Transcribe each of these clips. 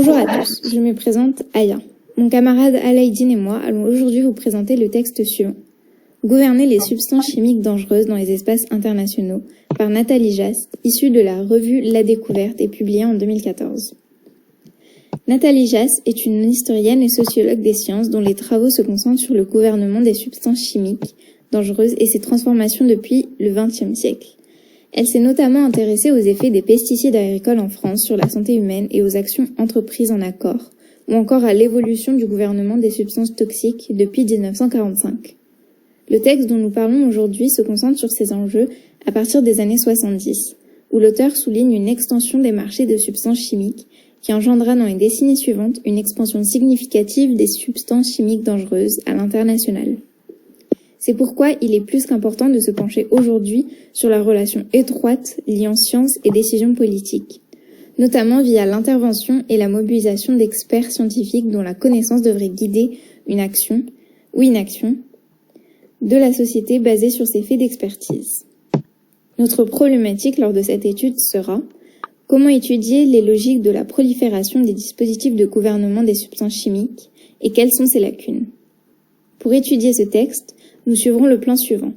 Bonjour à tous, je me présente Aya. Mon camarade Alaïdine et moi allons aujourd'hui vous présenter le texte suivant. Gouverner les substances chimiques dangereuses dans les espaces internationaux par Nathalie Jast, issue de la revue La Découverte et publiée en 2014. Nathalie Jast est une historienne et sociologue des sciences dont les travaux se concentrent sur le gouvernement des substances chimiques dangereuses et ses transformations depuis le XXe siècle. Elle s'est notamment intéressée aux effets des pesticides agricoles en France sur la santé humaine et aux actions entreprises en accord, ou encore à l'évolution du gouvernement des substances toxiques depuis 1945. Le texte dont nous parlons aujourd'hui se concentre sur ces enjeux à partir des années 70, où l'auteur souligne une extension des marchés de substances chimiques qui engendra dans les décennies suivantes une expansion significative des substances chimiques dangereuses à l'international. C'est pourquoi il est plus qu'important de se pencher aujourd'hui sur la relation étroite liant science et décisions politiques, notamment via l'intervention et la mobilisation d'experts scientifiques dont la connaissance devrait guider une action ou inaction de la société basée sur ces faits d'expertise. Notre problématique lors de cette étude sera comment étudier les logiques de la prolifération des dispositifs de gouvernement des substances chimiques et quelles sont ces lacunes. Pour étudier ce texte, nous suivrons le plan suivant.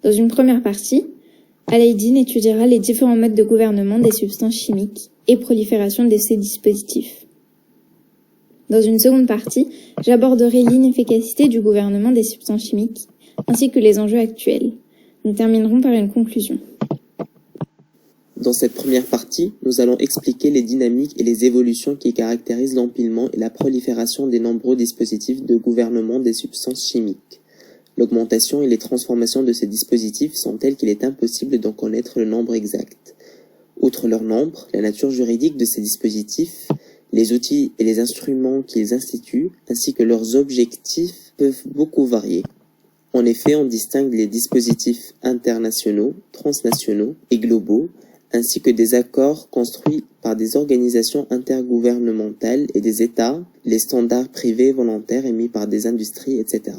Dans une première partie, Alaïdine étudiera les différents modes de gouvernement des substances chimiques et prolifération de ces dispositifs. Dans une seconde partie, j'aborderai l'inefficacité du gouvernement des substances chimiques ainsi que les enjeux actuels. Nous terminerons par une conclusion. Dans cette première partie, nous allons expliquer les dynamiques et les évolutions qui caractérisent l'empilement et la prolifération des nombreux dispositifs de gouvernement des substances chimiques. L'augmentation et les transformations de ces dispositifs sont telles qu'il est impossible d'en connaître le nombre exact. Outre leur nombre, la nature juridique de ces dispositifs, les outils et les instruments qu'ils instituent, ainsi que leurs objectifs peuvent beaucoup varier. En effet, on distingue les dispositifs internationaux, transnationaux et globaux, ainsi que des accords construits par des organisations intergouvernementales et des États, les standards privés volontaires émis par des industries, etc.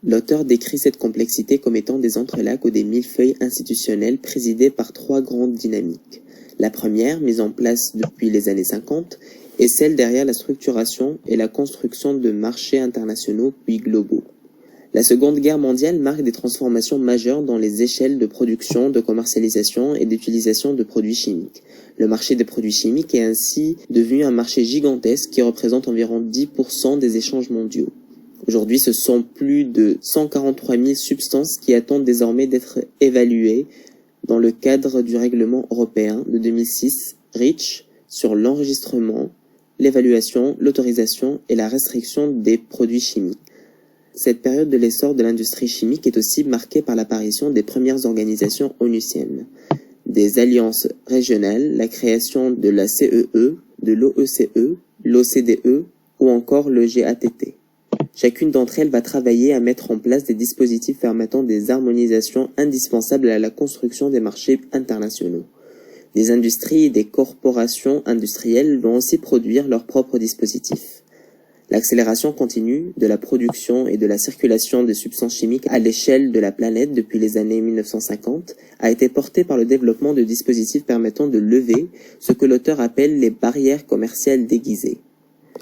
L'auteur décrit cette complexité comme étant des entrelacs ou des millefeuilles institutionnels présidés par trois grandes dynamiques. La première, mise en place depuis les années 50, est celle derrière la structuration et la construction de marchés internationaux puis globaux. La Seconde Guerre mondiale marque des transformations majeures dans les échelles de production, de commercialisation et d'utilisation de produits chimiques. Le marché des produits chimiques est ainsi devenu un marché gigantesque qui représente environ 10% des échanges mondiaux. Aujourd'hui, ce sont plus de 143 000 substances qui attendent désormais d'être évaluées dans le cadre du règlement européen de 2006, REACH, sur l'enregistrement, l'évaluation, l'autorisation et la restriction des produits chimiques. Cette période de l'essor de l'industrie chimique est aussi marquée par l'apparition des premières organisations onusiennes, des alliances régionales, la création de la CEE, de l'OECE, l'OCDE ou encore le GATT. Chacune d'entre elles va travailler à mettre en place des dispositifs permettant des harmonisations indispensables à la construction des marchés internationaux. Des industries et des corporations industrielles vont aussi produire leurs propres dispositifs. L'accélération continue de la production et de la circulation de substances chimiques à l'échelle de la planète depuis les années 1950 a été portée par le développement de dispositifs permettant de lever ce que l'auteur appelle les barrières commerciales déguisées,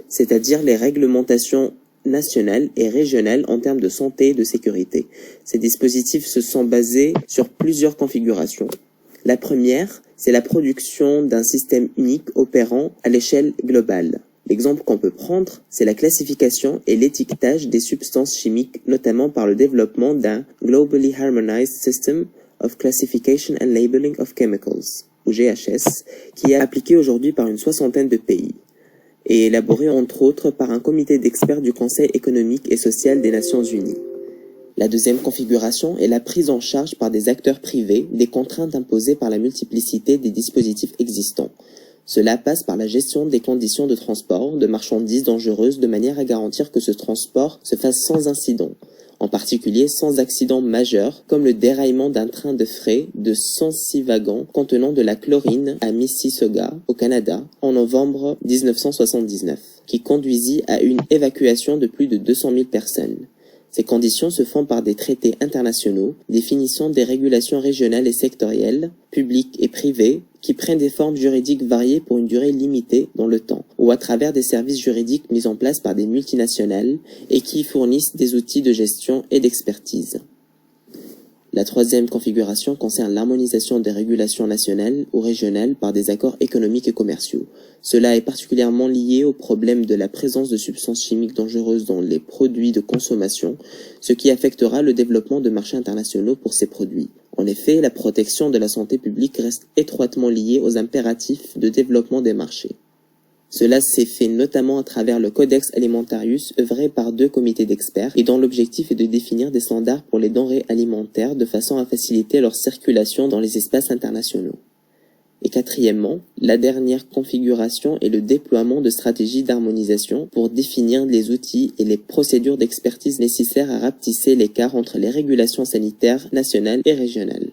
c'est-à-dire les réglementations nationales et régionales en termes de santé et de sécurité. Ces dispositifs se sont basés sur plusieurs configurations. La première, c'est la production d'un système unique opérant à l'échelle globale. L'exemple qu'on peut prendre, c'est la classification et l'étiquetage des substances chimiques, notamment par le développement d'un Globally Harmonized System of Classification and Labeling of Chemicals, ou GHS, qui est appliqué aujourd'hui par une soixantaine de pays, et élaboré entre autres par un comité d'experts du Conseil économique et social des Nations Unies. La deuxième configuration est la prise en charge par des acteurs privés des contraintes imposées par la multiplicité des dispositifs existants. Cela passe par la gestion des conditions de transport de marchandises dangereuses de manière à garantir que ce transport se fasse sans incident, en particulier sans accident majeur comme le déraillement d'un train de fret de 106 wagons contenant de la chlorine à Mississauga, au Canada, en novembre 1979, qui conduisit à une évacuation de plus de 200 000 personnes. Ces conditions se font par des traités internationaux définissant des régulations régionales et sectorielles, publiques et privées, qui prennent des formes juridiques variées pour une durée limitée dans le temps, ou à travers des services juridiques mis en place par des multinationales et qui fournissent des outils de gestion et d'expertise. La troisième configuration concerne l'harmonisation des régulations nationales ou régionales par des accords économiques et commerciaux. Cela est particulièrement lié au problème de la présence de substances chimiques dangereuses dans les produits de consommation, ce qui affectera le développement de marchés internationaux pour ces produits. En effet, la protection de la santé publique reste étroitement liée aux impératifs de développement des marchés. Cela s'est fait notamment à travers le Codex Alimentarius œuvré par 2 comités d'experts et dont l'objectif est de définir des standards pour les denrées alimentaires de façon à faciliter leur circulation dans les espaces internationaux. Et quatrièmement, la dernière configuration est le déploiement de stratégies d'harmonisation pour définir les outils et les procédures d'expertise nécessaires à rapetisser l'écart entre les régulations sanitaires nationales et régionales.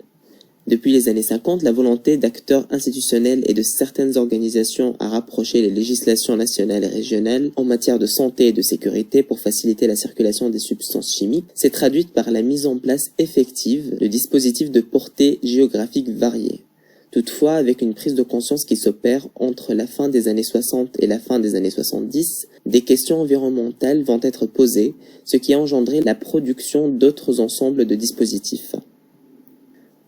Depuis les années 50, la volonté d'acteurs institutionnels et de certaines organisations à rapprocher les législations nationales et régionales en matière de santé et de sécurité pour faciliter la circulation des substances chimiques s'est traduite par la mise en place effective de dispositifs de portée géographique variée. Toutefois, avec une prise de conscience qui s'opère entre la fin des années 60 et la fin des années 70, des questions environnementales vont être posées, ce qui a engendré la production d'autres ensembles de dispositifs.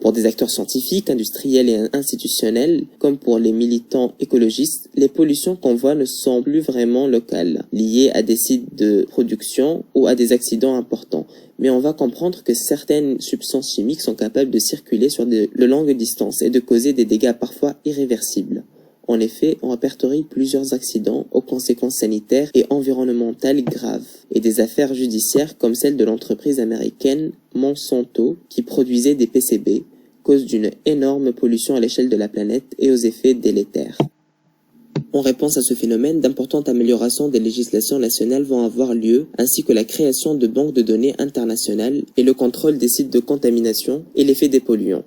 Pour des acteurs scientifiques, industriels et institutionnels, comme pour les militants écologistes, les pollutions qu'on voit ne sont plus vraiment locales, liées à des sites de production ou à des accidents importants. Mais on va comprendre que certaines substances chimiques sont capables de circuler sur de longues distances et de causer des dégâts parfois irréversibles. En effet, on répertorie plusieurs accidents aux conséquences sanitaires et environnementales graves, et des affaires judiciaires comme celle de l'entreprise américaine Monsanto qui produisait des PCB, cause d'une énorme pollution à l'échelle de la planète et aux effets délétères. En réponse à ce phénomène, d'importantes améliorations des législations nationales vont avoir lieu, ainsi que la création de banques de données internationales et le contrôle des sites de contamination et l'effet des polluants.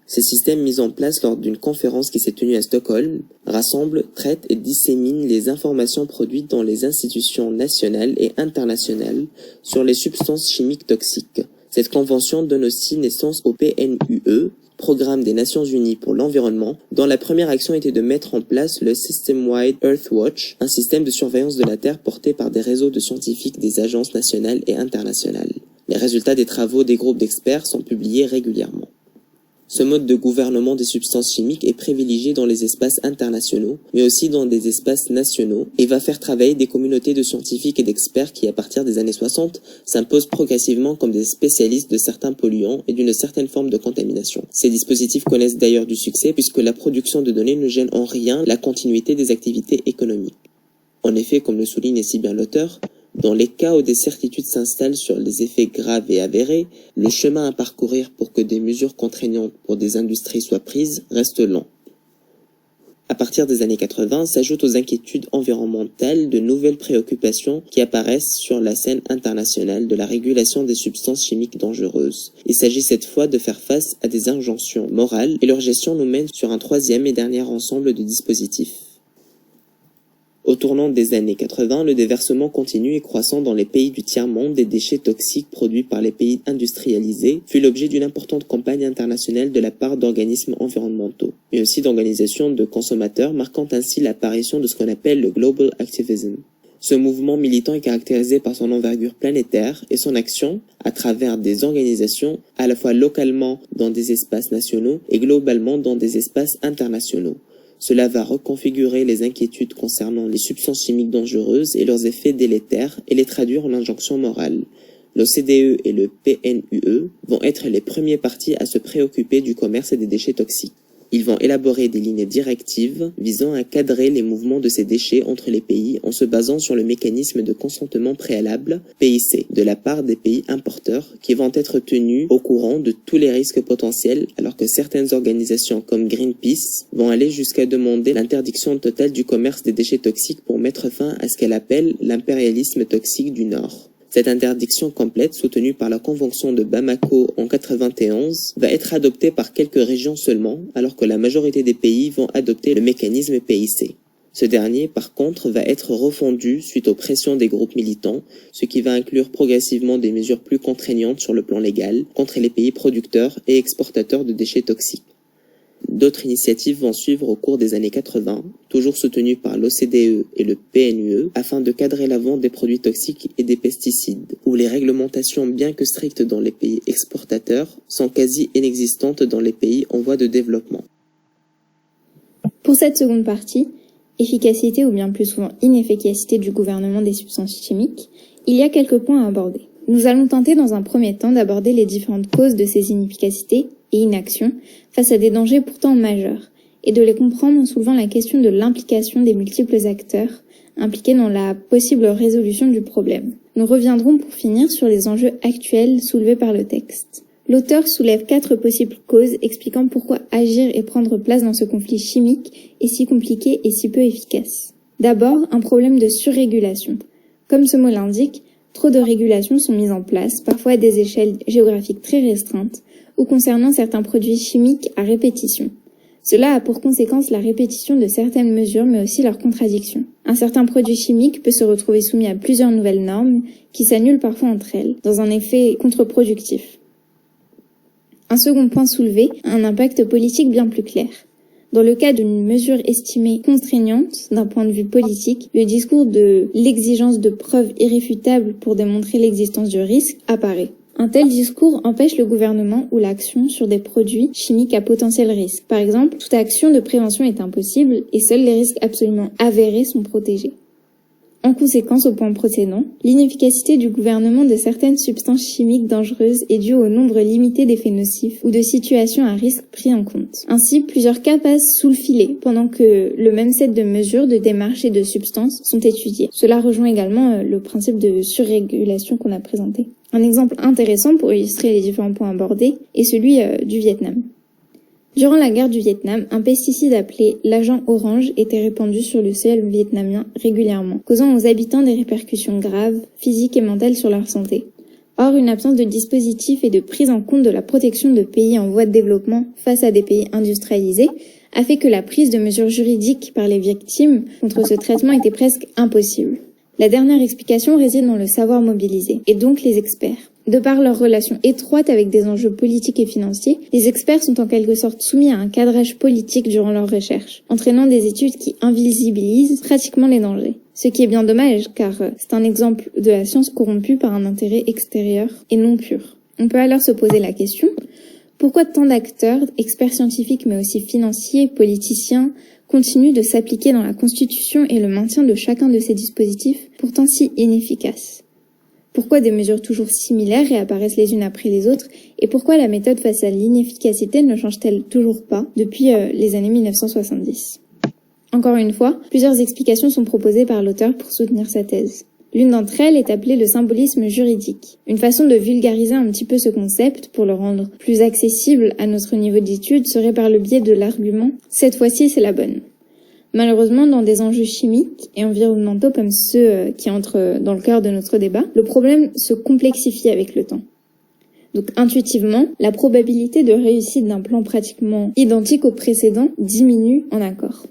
Ces systèmes mis en place lors d'une conférence qui s'est tenue à Stockholm rassemblent, traitent et disséminent les informations produites dans les institutions nationales et internationales sur les substances chimiques toxiques. Cette convention donne aussi naissance au PNUE, Programme des Nations Unies pour l'environnement, dont la première action était de mettre en place le System-Wide Earthwatch, un système de surveillance de la Terre porté par des réseaux de scientifiques des agences nationales et internationales. Les résultats des travaux des groupes d'experts sont publiés régulièrement. Ce mode de gouvernement des substances chimiques est privilégié dans les espaces internationaux, mais aussi dans des espaces nationaux, et va faire travailler des communautés de scientifiques et d'experts qui, à partir des années 60, s'imposent progressivement comme des spécialistes de certains polluants et d'une certaine forme de contamination. Ces dispositifs connaissent d'ailleurs du succès puisque la production de données ne gêne en rien la continuité des activités économiques. En effet, comme le souligne si bien l'auteur, dans les cas où des certitudes s'installent sur les effets graves et avérés, le chemin à parcourir pour que des mesures contraignantes pour des industries soient prises reste lent. À partir des années 80, s'ajoutent aux inquiétudes environnementales de nouvelles préoccupations qui apparaissent sur la scène internationale de la régulation des substances chimiques dangereuses. Il s'agit cette fois de faire face à des injonctions morales et leur gestion nous mène sur un troisième et dernier ensemble de dispositifs. Au tournant des années 80, le déversement continu et croissant dans les pays du tiers-monde des déchets toxiques produits par les pays industrialisés fut l'objet d'une importante campagne internationale de la part d'organismes environnementaux, mais aussi d'organisations de consommateurs, marquant ainsi l'apparition de ce qu'on appelle le Global Activism. Ce mouvement militant est caractérisé par son envergure planétaire et son action à travers des organisations à la fois localement dans des espaces nationaux et globalement dans des espaces internationaux. Cela va reconfigurer les inquiétudes concernant les substances chimiques dangereuses et leurs effets délétères et les traduire en injonctions morales. L'OCDE et le PNUE vont être les premiers partis à se préoccuper du commerce et des déchets toxiques. Ils vont élaborer des lignes directives visant à cadrer les mouvements de ces déchets entre les pays en se basant sur le mécanisme de consentement préalable, PIC, de la part des pays importeurs qui vont être tenus au courant de tous les risques potentiels alors que certaines organisations comme Greenpeace vont aller jusqu'à demander l'interdiction totale du commerce des déchets toxiques pour mettre fin à ce qu'elle appelle l'impérialisme toxique du Nord. Cette interdiction complète, soutenue par la Convention de Bamako en 1991, va être adoptée par quelques régions seulement, alors que la majorité des pays vont adopter le mécanisme PIC. Ce dernier, par contre, va être refondu suite aux pressions des groupes militants, ce qui va inclure progressivement des mesures plus contraignantes sur le plan légal contre les pays producteurs et exportateurs de déchets toxiques. D'autres initiatives vont suivre au cours des années 80, toujours soutenues par l'OCDE et le PNUE, afin de cadrer la vente des produits toxiques et des pesticides, où les réglementations, bien que strictes dans les pays exportateurs, sont quasi inexistantes dans les pays en voie de développement. Pour cette seconde partie, efficacité ou bien plus souvent inefficacité du gouvernement des substances chimiques, il y a quelques points à aborder. Nous allons tenter dans un premier temps d'aborder les différentes causes de ces inefficacités et inactions face à des dangers pourtant majeurs, et de les comprendre en soulevant la question de l'implication des multiples acteurs impliqués dans la possible résolution du problème. Nous reviendrons pour finir sur les enjeux actuels soulevés par le texte. L'auteur soulève 4 possibles causes expliquant pourquoi agir et prendre place dans ce conflit chimique est si compliqué et si peu efficace. D'abord, un problème de surrégulation. Comme ce mot l'indique, trop de régulations sont mises en place, parfois à des échelles géographiques très restreintes, ou concernant certains produits chimiques à répétition. Cela a pour conséquence la répétition de certaines mesures, mais aussi leur contradiction. Un certain produit chimique peut se retrouver soumis à plusieurs nouvelles normes, qui s'annulent parfois entre elles, dans un effet contre-productif. Un second point soulevé a un impact politique bien plus clair. Dans le cas d'une mesure estimée contraignante d'un point de vue politique, le discours de l'exigence de preuves irréfutables pour démontrer l'existence du risque apparaît. Un tel discours empêche le gouvernement ou l'action sur des produits chimiques à potentiel risque. Par exemple, toute action de prévention est impossible et seuls les risques absolument avérés sont protégés. En conséquence, au point précédent, l'inefficacité du gouvernement de certaines substances chimiques dangereuses est due au nombre limité d'effets nocifs ou de situations à risque pris en compte. Ainsi, plusieurs cas passent sous le filet pendant que le même set de mesures, de démarches et de substances sont étudiés. Cela rejoint également le principe de surrégulation qu'on a présenté. Un exemple intéressant pour illustrer les différents points abordés est celui du Vietnam. Durant la guerre du Vietnam, un pesticide appelé l'agent orange était répandu sur le sol vietnamien régulièrement, causant aux habitants des répercussions graves, physiques et mentales sur leur santé. Or, une absence de dispositif et de prise en compte de la protection de pays en voie de développement face à des pays industrialisés a fait que la prise de mesures juridiques par les victimes contre ce traitement était presque impossible. La dernière explication réside dans le savoir mobilisé, et donc les experts. De par leur relation étroite avec des enjeux politiques et financiers, les experts sont en quelque sorte soumis à un cadrage politique durant leurs recherches, entraînant des études qui invisibilisent pratiquement les dangers. Ce qui est bien dommage, car c'est un exemple de la science corrompue par un intérêt extérieur et non pur. On peut alors se poser la question, pourquoi tant d'acteurs, experts scientifiques mais aussi financiers, politiciens, continuent de s'appliquer dans la constitution et le maintien de chacun de ces dispositifs, pourtant si inefficaces? Pourquoi des mesures toujours similaires réapparaissent les unes après les autres et pourquoi la méthode face à l'inefficacité ne change-t-elle toujours pas depuis les années 1970 ? Encore une fois, plusieurs explications sont proposées par l'auteur pour soutenir sa thèse. L'une d'entre elles est appelée le symbolisme juridique, une façon de vulgariser un petit peu ce concept pour le rendre plus accessible à notre niveau d'étude serait par le biais de l'argument « cette fois-ci c'est la bonne ». Malheureusement, dans des enjeux chimiques et environnementaux comme ceux qui entrent dans le cœur de notre débat, le problème se complexifie avec le temps. Donc intuitivement, la probabilité de réussite d'un plan pratiquement identique au précédent diminue en accord.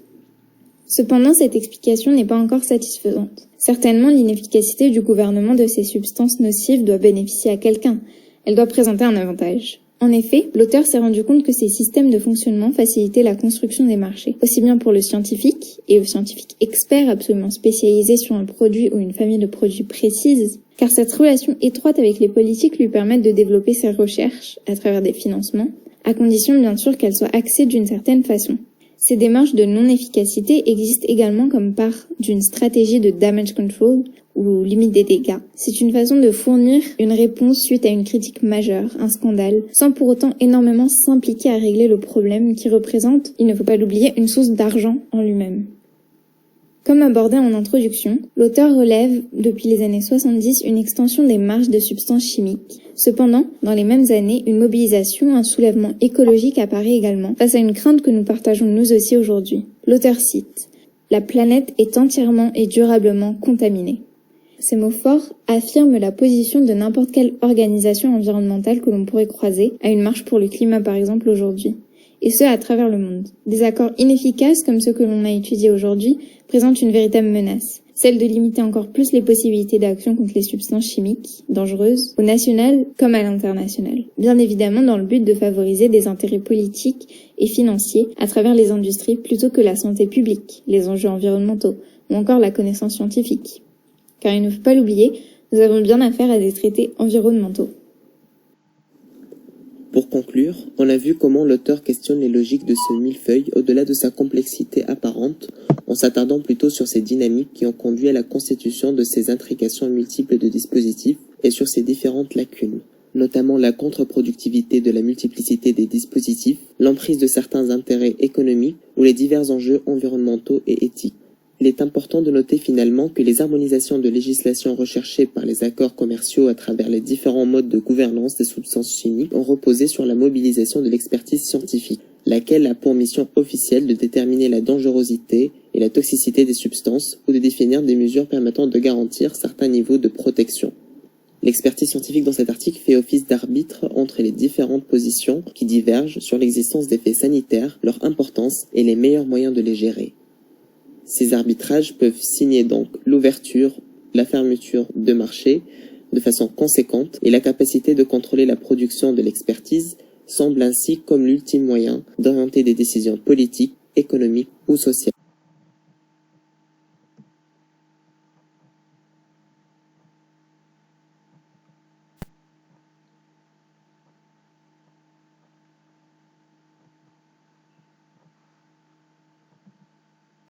Cependant, cette explication n'est pas encore satisfaisante. Certainement, l'inefficacité du gouvernement de ces substances nocives doit bénéficier à quelqu'un. Elle doit présenter un avantage. En effet, l'auteur s'est rendu compte que ces systèmes de fonctionnement facilitaient la construction des marchés, aussi bien pour le scientifique et le scientifique expert absolument spécialisé sur un produit ou une famille de produits précise, car cette relation étroite avec les politiques lui permet de développer ses recherches à travers des financements, à condition bien sûr qu'elles soient axées d'une certaine façon. Ces démarches de non-efficacité existent également comme part d'une stratégie de damage control ou limite des dégâts. C'est une façon de fournir une réponse suite à une critique majeure, un scandale, sans pour autant énormément s'impliquer à régler le problème qui représente, il ne faut pas l'oublier, une source d'argent en lui-même. Comme abordé en introduction, l'auteur relève depuis les années 70 une extension des marges de substances chimiques. Cependant, dans les mêmes années, une mobilisation, un soulèvement écologique apparaît également face à une crainte que nous partageons nous aussi aujourd'hui. L'auteur cite « La planète est entièrement et durablement contaminée ». Ces mots forts affirment la position de n'importe quelle organisation environnementale que l'on pourrait croiser à une marche pour le climat par exemple aujourd'hui. et ce à travers le monde. Des accords inefficaces comme ceux que l'on a étudiés aujourd'hui présentent une véritable menace, celle de limiter encore plus les possibilités d'action contre les substances chimiques dangereuses, au national comme à l'international. Bien évidemment dans le but de favoriser des intérêts politiques et financiers à travers les industries plutôt que la santé publique, les enjeux environnementaux ou encore la connaissance scientifique. Car il ne faut pas l'oublier, nous avons bien affaire à des traités environnementaux. Pour conclure, on a vu comment l'auteur questionne les logiques de ce millefeuille au-delà de sa complexité apparente, en s'attardant plutôt sur ces dynamiques qui ont conduit à la constitution de ces intrications multiples de dispositifs et sur ces différentes lacunes, notamment la contre-productivité de la multiplicité des dispositifs, l'emprise de certains intérêts économiques ou les divers enjeux environnementaux et éthiques. Il est important de noter finalement que les harmonisations de législation recherchées par les accords commerciaux à travers les différents modes de gouvernance des substances chimiques ont reposé sur la mobilisation de l'expertise scientifique, laquelle a pour mission officielle de déterminer la dangerosité et la toxicité des substances ou de définir des mesures permettant de garantir certains niveaux de protection. L'expertise scientifique dans cet article fait office d'arbitre entre les différentes positions qui divergent sur l'existence d'effets sanitaires, leur importance et les meilleurs moyens de les gérer. Ces arbitrages peuvent signer donc l'ouverture, la fermeture de marchés de façon conséquente et la capacité de contrôler la production de l'expertise semble ainsi comme l'ultime moyen d'orienter des décisions politiques, économiques ou sociales.